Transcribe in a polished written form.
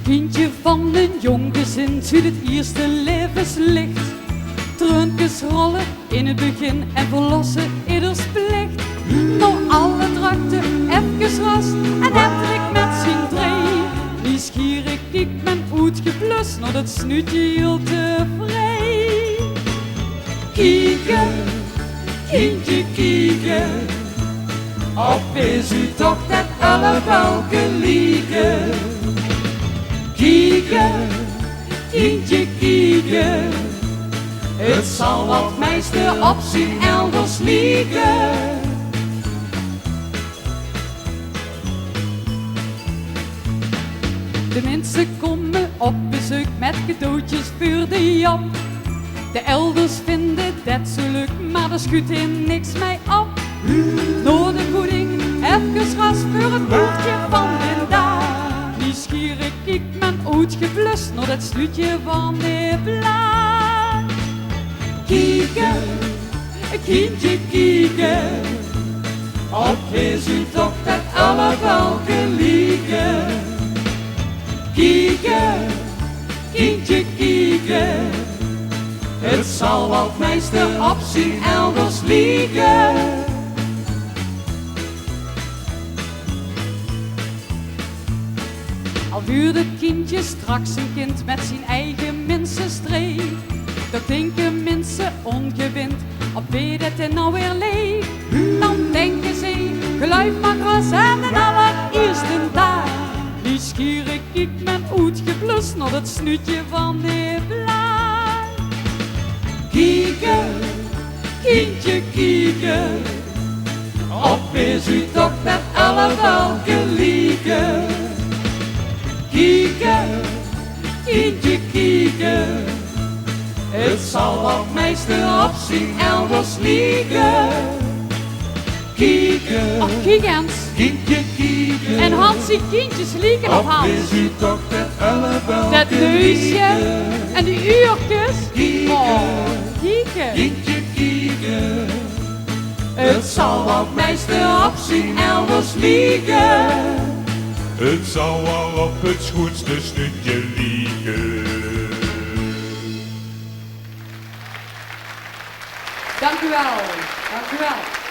Kindje van een jong gezin ziet het eerste levenslicht. Treuntjes rollen in het begin en verlossen ieders plicht. Door alle drukte, even rust en Hendrik met zijn dree. Nieuwsgierig kijkt men uitgeblust naar dat snuitje heel tevreden. Kieken, kindje kieken, of is u toch dat alle welke liegen? Kieken, kindje kieken, het zal wat meeste op zijn elders liegen. De mensen komen op bezoek met cadeautjes voor de Jap. De elders vinden dat zo leuk, maar er schuurt er niks mee op. Door de voeding, even ras voor het boertje van de dag. Nieuwsgierig kijkt men uitgeblust naar dat sluitje van de blaad. Kieken, kindje kieken, of is u toch dat alle welke liegen? Kieken, kindje kieken, het zal wat meeste op zijn elders liegen. Al wordt het kindje straks een kind met zijn eigen minstenstreek, dan denken mensen ongewind op wie dat er nou weer leeft. Dan denken ze, geluid maar gras en de allereerste dag. Nieuwsgierig kijkt men uitgeblust naar het snuitje van de blaad. Kieken, kindje kieken, of is u toch dat alle welke liegen? Kieken, kindje kieken, het zal wat meeste op zijn elders liegen. Kieken, kiekens, kindje kieken, en Hansie kindjes liegen op Hans. Is u toch dat alle welke Dat neusje en die uurtjes. Kieken, Kieken, kindje kieken, het zal wat meeste op zijn elders liegen. het zal wel op het schoonste stukje liegen. Dank u wel, dank u wel.